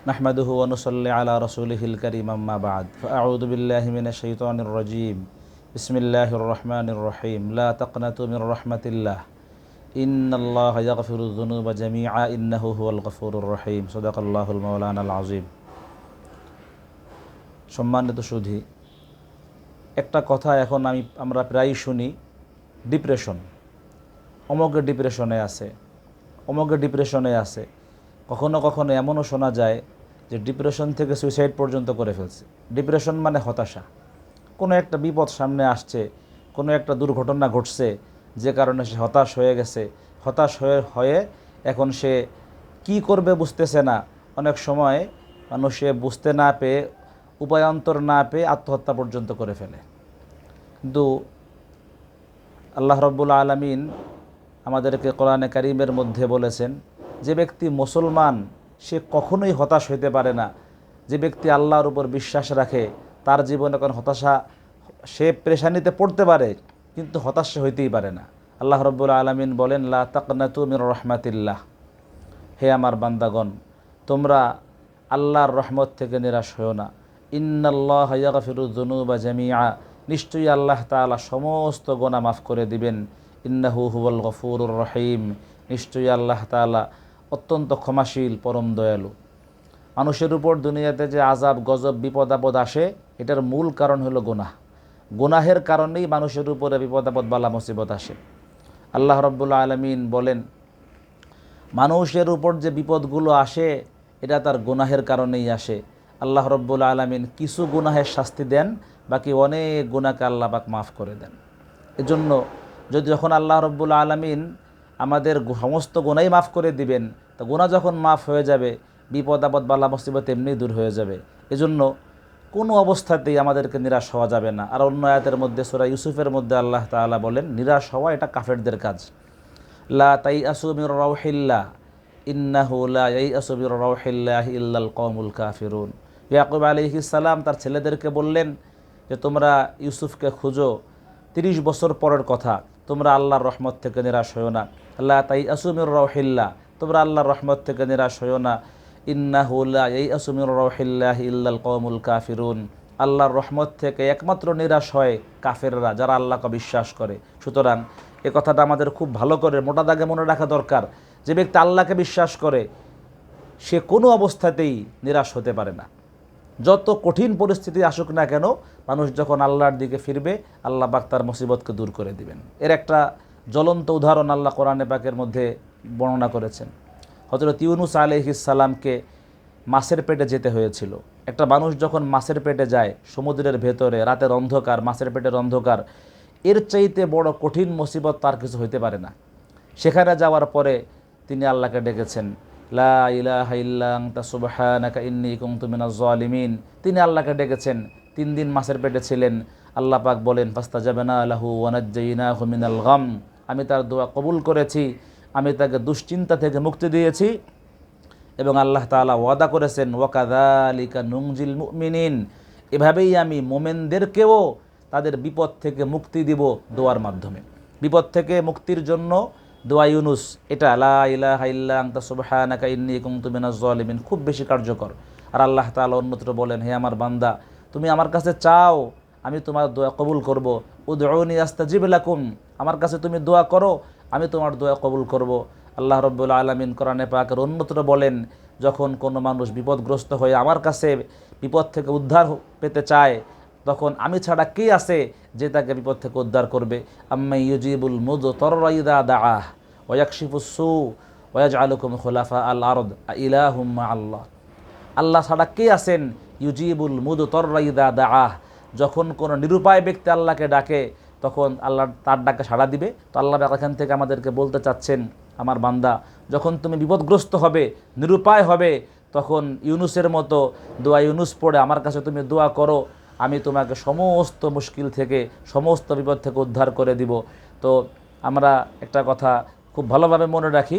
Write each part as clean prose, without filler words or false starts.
নাহমাদুহু ওয়া নুসাল্লি আলা রাসূলিহিল কারীম আম্মা বা'দ ফাআউযু বিল্লাহি মিনাশ শাইতানির রাজীম বিসমিল্লাহির রহমানির রহিম লা তাকনাতু মির রাহমাতিল্লাহ ইন্নাল্লাহা ইয়াগফিরুয যুনুবা জামিআ ইন্নাহু হুয়াল গফুরুর রহিম সাদাকাল্লাহুল মাওলানাল আযীম। সম্মানিত সুধী, একটা কথা এখন আমরা প্রায়ই শুনি, ডিপ্রেশন, অমুকে ডিপ্রেশনে আছে, অমুকে ডিপ্রেশনে আছে। কখনো কখনো এমনও শোনা যায় যে ডিপ্রেশন থেকে সুইসাইড পর্যন্ত করে ফেলছে। ডিপ্রেশন মানে হতাশা, কোনো একটা বিপদ সামনে আসছে, কোনো একটা দুর্ঘটনা ঘটছে, যে কারণে সে হতাশ হয়ে গেছে। হতাশ হয়ে এখন সে কি করবে বুঝতেছে না। অনেক সময় মানুষে বুঝতে না পেয়ে, উপায়ান্তর না পেয়ে আত্মহত্যা পর্যন্ত করে ফেলে। কিন্তু আল্লাহ রাব্বুল আলামিন আমাদেরকে কোরআনে কারীমের মধ্যে বলেছেন, যে ব্যক্তি মুসলমান সে কখনোই হতাশ হইতে পারে না। যে ব্যক্তি আল্লাহর উপর বিশ্বাস রাখে তার জীবনে কোনো হতাশা, সে পেরেশানিতে পড়তে পারে কিন্তু হতাশ হইতেই পারে না। আল্লাহ রাব্বুল আলামিন বলেন, লা তাকনাতু মির রাহমাতিল্লাহ, হে আমার বান্দাগণ, তোমরা আল্লাহর রহমত থেকে নিরাশ হও না। ইন্নাল্লাহা ইয়াগফিরুয যুনুবা জামিআ, নিশ্চয়ই আল্লাহ তাআলা সমস্ত গুনাহ মাফ করে দিবেন। ইন্নাহু হুয়াল গফুরুর রহিম, নিশ্চয়ই আল্লাহ তাআলা অত্যন্ত ক্ষমাশীল, পরম দয়ালু। মানুষের উপর দুনিয়াতে যে আযাব গজব বিপদ আপদ আসে, এটার মূল কারণ হলো গুনাহ। গুনাহের কারণেই মানুষের উপরে বিপদ আপদ বালা মুসিবত আসে। আল্লাহ রাব্বুল আলামিন বলেন, মানুষের উপর যে বিপদগুলো আসে এটা তার গুনাহের কারণেই আসে। আল্লাহ রাব্বুল আলামিন কিছু গুনাহের শাস্তি দেন, বাকি অনেক গুনাহকে আল্লাহ পাক মাফ করে দেন। এজন্য যখন আল্লাহ রাব্বুল আলামিন আমাদের সমস্ত গুনাহই মাফ করে দিবেন, তো গুনাহ যখন মাফ হয়ে যাবে, বিপদ আপদ বালা মুসিবত এমনি দূর হয়ে যাবে। এজন্য কোনো অবস্থাতেই আমাদেরকে নিরাশ হওয়া যাবে না। আর অন্য আয়াতের মধ্যে সূরা ইউসুফের মধ্যে আল্লাহ তাআলা বলেন, নিরাশ হওয়া এটা কাফেরদের কাজ। লা তাইআসু মির রাউহিল্লাহ ইন্নাহু লা ইয়াইআসু মির রাউহিল্লাহি ইল্লাল কওমুল কাফিরুন। ইয়াকুব আলাইহিস সালাম তার ছেলেদেরকে বললেন যে তোমরা ইউসুফকে খুঁজো, 30 বছর পরের কথা, তোমরা আল্লাহর রহমত থেকে নিরাশ হইও না। লা তাইআসু মির রাউহিল্লাহ, তোমরা আল্লাহর রহমত থেকে নিরাশ হইও না। ইন্নাহু লা ইয়াইআসু মির রাউহিল্লাহি ইল্লাল কওমুল কাফিরুন, আল্লাহর রহমত থেকে একমাত্র নিরাশ হয় কাফেররা, যারা আল্লাহকে বিশ্বাস করে। সুতরাং এ কথাটা আমাদের খুব ভালো করে মোটা দাগে মনে রাখা দরকার। যে ব্যক্তি আল্লাহকে বিশ্বাস করে সে কোনো অবস্থাতেই নিরাশ হতে পারে না। যত কঠিন পরিস্থিতি আসুক না কেন, মানুষ যখন আল্লাহর দিকে ফিরবে, আল্লাহ পাক তার মুসিবতকে দূর করে দিবেন। এর একটা জ্বলন্ত উদাহরণ আল্লাহ কোরআনে পাকের মধ্যে বর্ণনা করেছেন। হযরত ইউনূস আলাইহিস সালামকে মাছের পেটে যেতে হয়েছিল। একটা মানুষ যখন মাছের পেটে যায়, সমুদ্রের ভেতরে রাতের অন্ধকার, মাছের পেটের অন্ধকার, এর চাইতে বড় কঠিন মুসিবত তার কিছু হইতে পারে না। সেখানে যাওয়ার পরে তিনি আল্লাহকে ডেকেছেন, লা ইলাহা ইল্লা আনতা সুবহানাকা ইন্নী কুনতু মিনাজ জালিমিন। তিনি আল্লাহকে ডেকেছেন, 3 দিন মাছের পেটে ছিলেন। আল্লাহ পাক বলেন, ফাস্তাজাবনা লাহু ওয়া নাজ্জাইনাহু মিনাল গাম, আমি তার দোয়া কবুল করেছি, আমি তাকে দুশ্চিন্তা থেকে মুক্তি দিয়েছি। এবং আল্লাহ তাআলা ওয়াদা করেছেন, ওয়া কাযালিকা নুনজিল মুমিনিন, এভাবেই আমি মুমিনদেরকেও তাদের বিপদ থেকে মুক্তি দিব দোয়ার মাধ্যমে। বিপদ থেকে মুক্তির জন্য দোয়া ইউনুস, এটা লা ইলাহা ইল্লা আনতা সুবহানাকা ইন্নী কুনতু মিনাজ জালিমিন, খুব বেশি কার্যকর। আর আল্লাহ তাআলা অন্যত্র বলেন, হে আমার বান্দা, তুমি আমার কাছে চাও, আমি তোমার দোয়া কবুল করব। উদউনি আস্তাজিব লাকুম, আমার কাছে তুমি দোয়া করো, আমি তোমার দোয়া কবুল করব। আল্লাহ রাব্বুল আলামিন কোরআনে পাকের অন্যত্র বলেন, যখন কোনো মানুষ বিপদগ্রস্ত হয়ে আমার কাছে বিপদ থেকে উদ্ধার পেতে চায়, তখন আমি ছাড়া কে আছে যে তাকে বিপদ থেকে উদ্ধার করবে? আম্মা ইউজিবুল মুযতাররা ইযা দাআহ ওয়া ইয়াকশিফুস সু ওয়া ইয়াজআলুকুম খুলাফা আল আরদ ইলাহুম মা আল্লাহ। আল্লাহ ছাড়া কে আছেন? ইউজিবুল মুযতাররা ইযা দাআহ, যখন কোনো নিরুপায় ব্যক্তি আল্লাহকে ডাকে তখন আল্লাহ তার ডাকে সাড়া দিবে। তো আল্লাহ এখান থেকে আমাদেরকে বলতে চাচ্ছেন, আমার বান্দা, যখন তুমি বিপদগ্রস্ত হবে, নিরুপায় হবে, তখন ইউনুসের মতো দোয়া ইউনুস পড়ে আমার কাছে তুমি দোয়া করো, আমি তোমাকে সমস্ত মুশকিল থেকে, সমস্ত বিপদ থেকে উদ্ধার করে দিব। তো আমরা একটা কথা খুব ভালোভাবে মনে রাখি,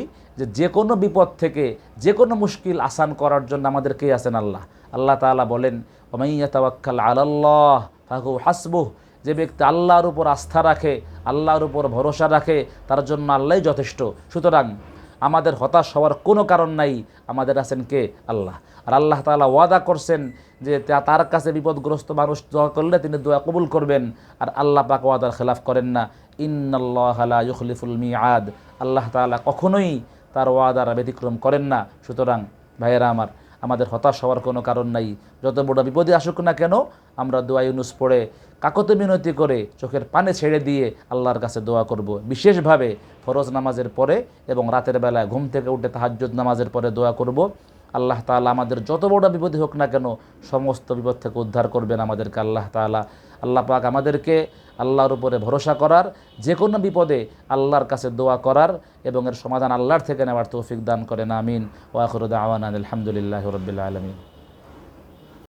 যে কোনো বিপদ থেকে, যে কোনো মুশকিল আসান করার জন্য আমাদের কে আছেন? আল্লাহ। আল্লাহ তাআলা বলেন, ওয়া মান ইয়াতাওয়াক্কাল আলাল্লাহ ফাহুয়া হাসবুহ, যে ব্যক্তি আল্লাহর উপর আস্থা রাখে, আল্লাহর উপর ভরসা রাখে, তার জন্য আল্লাহই যথেষ্ট। সুতরাং আমাদের হতাশ হওয়ার কোনো কারণ নাই। আমাদের আছেন কে? আল্লাহ। আর আল্লাহ তাআলা ওয়াদা করছেন যে তার কাছে বিপদগ্রস্ত মানুষ দোয়া করলে তিনি দোয়া কবুল করবেন। আর আল্লাহ পাক ওয়াদার খেলাফ করেন না। ইন্নাল্লাহা লা ইউখলিফুল মিআদ, আল্লাহ তাআলা কখনোই তার ওয়াদার ব্যতিক্রম করেন না। সুতরাং ভাইয়েরা আমার, আমাদের হতাশ হওয়ার কোনো কারণ নাই। যত বড় বিপদে আসুক না কেন, আমরা দোয়া ইউনুস পড়ে কাকতে মিনতি করে চোখের পানি ছেড়ে দিয়ে আল্লাহর কাছে দোয়া করব। বিশেষভাবে ফরজ নামাজের পরে এবং রাতের বেলায় ঘুম থেকে উঠে তাহাজ্জুদ নামাজের পরে দোয়া করব। আল্লাহ তাআলা আমাদের যত বড় বিপদই হোক না কেন সমস্ত বিপদ থেকে উদ্ধার করবেন আমাদেরকে আল্লাহ তাআলা। আল্লাহ পাক আমাদেরকে আল্লাহর উপরে ভরসা করার, যে কোনো বিপদে আল্লাহর কাছে দোয়া করার এবং এর সমাধান আল্লাহর থেকে নেওয়ার তৌফিক দান করেন। আমিন। ওয়া আখিরু দাওয়ানা আলহামদুলিল্লাহি রাব্বিল আলামিন।